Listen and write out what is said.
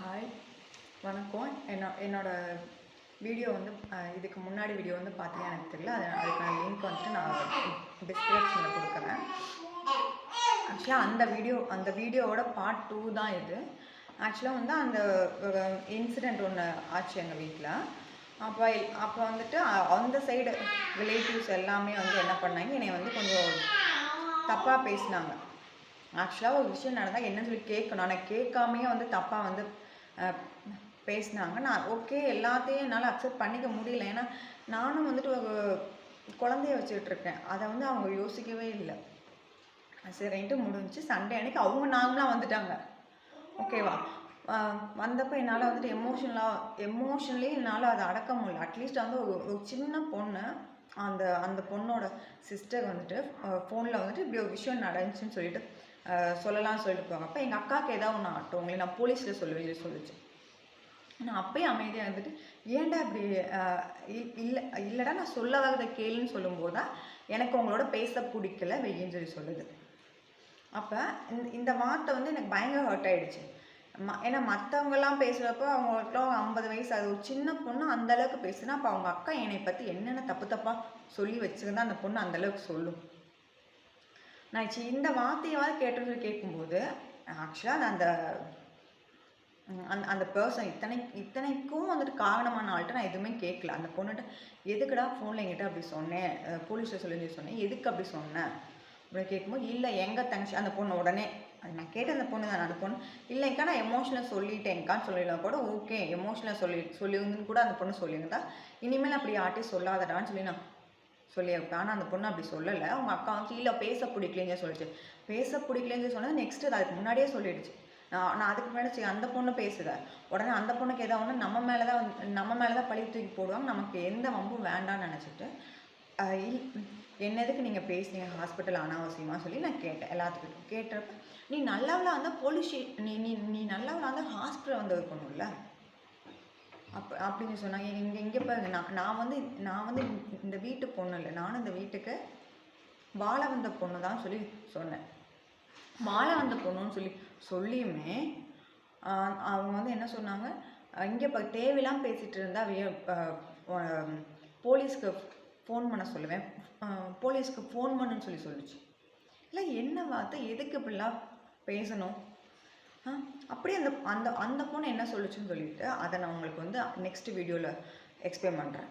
Hi, வணக்கம். என்னோட video வந்து இதுக்கு முன்னாடி வீடியோ வந்து பார்த்தீங்கன்னா எனக்கு தெரியல. அதுக்கான லிங்க் வந்துட்டு நான் டிஸ்கிரிப்ஷனில் கொடுக்குறேன். ஆக்சுவலாக அந்த வீடியோவோட பார்ட் 2 தான் இது. ஆக்சுவலாக வந்து அந்த இன்சிடெண்ட் ஒன்று ஆச்சு எங்கள் வீட்டில். அப்போ வந்துட்டு அந்த சைடு ரிலேட்டிவ்ஸ் எல்லாமே வந்து என்ன பண்ணாங்க, என்னை வந்து கொஞ்சம் தப்பாக பேசினாங்க. ஆக்சுவலாக ஒரு விஷயம் நடந்தால் என்னன்னு சொல்லி கேட்கணும், ஆனால் கேட்காமையே வந்து தப்பாக வந்து பேசினாங்க. நான் ஓகே, எல்லாத்தையும் என்னால் அக்செப்ட் பண்ணிக்க முடியல. ஏன்னா நானும் வந்துட்டு ஒரு குழந்தைய வச்சுக்கிட்டு இருக்கேன். அதை வந்து அவங்க யோசிக்கவே இல்லை. சரின்ட்டு முடிஞ்சு சண்டே அன்னைக்கு அவங்க நார்மலாக வந்துட்டாங்க. ஓகேவா? வந்தப்போ என்னால் வந்துட்டு எமோஷனலி என்னால் அதை அடக்க முடியல. அட்லீஸ்ட் வந்து ஒரு சின்ன பொண்ணு, அந்த பொண்ணோட சிஸ்டர் வந்துட்டு ஃபோனில் வந்துட்டு இப்படி ஒரு விஷயம் நடந்துச்சுன்னு சொல்லிட்டு சொல்லலாம்னு சொல்லிட்டு போவாங்க. அப்போ எங்கள் அக்காவுக்கு ஏதாவது ஒன்று ஆட்டும், உங்களை நான் போலீஸில் சொல்லிச்சு. நான் அப்பயும் அமைதியாக இருந்துட்டு, ஏன்டா இப்படி இல்லைடா நான் சொல்ல வரதை கேளுன்னு சொல்லும்போது தான் எனக்கு உங்களோட பேச பிடிக்கல வெயின்னு சொல்லுது. அப்போ இந்த வார்த்தை வந்து எனக்கு பயங்கர ஹர்ட் ஆகிடுச்சு. ஏன்னா மற்றவங்கெல்லாம் பேசுகிறப்போ அவங்களுக்குலாம் 50 வயசு, அது ஒரு சின்ன பொண்ணு அந்தளவுக்கு பேசுனா, அப்போ அவங்க அக்கா என்னை பற்றி என்னென்ன தப்பாக சொல்லி வச்சுருந்தா அந்த பொண்ணு அந்தளவுக்கு சொல்லும். நான் இந்த வார்த்தையாவது கேட்டு கேட்கும்போது ஆக்சுவலாக அந்த அந்த பர்சன் இத்தனைக்கும் வந்துட்டு காரணமான ஆள்கிட்ட நான் எதுவுமே கேட்கல. அந்த பொண்ணுகிட்ட எதுக்குடா ஃபோனில் என்கிட்ட அப்படி சொன்னேன், போலீஸில் சொல்லி சொன்னேன், எதுக்கு அப்படி சொன்னேன் அப்படின்னு கேட்கும்போது, இல்லை எங்கள் தங்கச்சி அந்த பொண்ணு உடனே அது நான் கேட்ட அந்த பொண்ணு தான். அந்த பொண்ணு இல்லைக்கா நான் எமோஷனல் சொல்லிட்டேன்க்கான்னு சொல்லிடலாம் கூட, ஓகே எமோஷனல் சொல்லியிருந்துன்னு கூட அந்த பொண்ணு சொல்லியிருந்தா, இனிமேல் அப்படி யார்ட்டையும் சொல்லாதடான்னு சொல்லி நான் சொல்லியிருப்பேன். ஆனால் அந்த பொண்ணு அப்படி சொல்லலை. அவங்க அக்கா வந்து இல்லை பேச பிடிக்கலன்னு சொல்லிச்சு. பேச பிடிக்கலன்னு சொன்னது நெக்ஸ்ட்டு அதுக்கு முன்னாடியே சொல்லிடுச்சு. நான் அதுக்கு முன்னாடி சரி அந்த பொண்ணு பேசுகிற உடனே அந்த பொண்ணுக்கு ஏதாவது ஒன்று நம்ம மேலே தான் பழி தூக்கி போடுவாங்க, நமக்கு எந்த வம்பும் வேண்டான்னு நினச்சிட்டு என்ன எதுக்கு நீங்கள் பேசுனீங்க ஹாஸ்பிட்டல் அனாவசியமாக சொல்லி நான் கேட்டேன். எல்லாத்துக்கிட்டும் கேட்டப்ப நீ நல்லவளாக இருந்தால் போலீஸ் நீ நீ நீ நல்லவளாக இருந்தால் ஹாஸ்பிட்டல் வந்து இருக்கணும்ல அப்படின்னு சொன்னாங்க. இங்கே பாருங்க, நான் வந்து இந்த வீட்டு பொண்ணு இல்லை, நானும் இந்த வீட்டுக்கு வாழ வந்த பொண்ணு தான் சொல்லி சொன்னேன். வாழ வந்த பொண்ணுன்னு சொல்லியுமே அவங்க வந்து என்ன சொன்னாங்க, இங்கே இப்போ தேவையில்லாமல் பேசிகிட்டு இருந்தால் போலீஸ்க்கு ஃபோன் பண்ண சொல்லுவேன், போலீஸ்க்கு ஃபோன் பண்ணுன்னு சொல்லிச்சு. இல்லை என்ன வார்த்தை, எதுக்கு இப்படிலாம் பேசணும்? அப்படியே அந்த பொண்ணு என்ன சொல்லிச்சுன்னு சொல்லிட்டு அதை நான் உங்களுக்கு வந்து நெக்ஸ்ட் வீடியோவில் எக்ஸ்பிளைன் பண்ணுறேன்.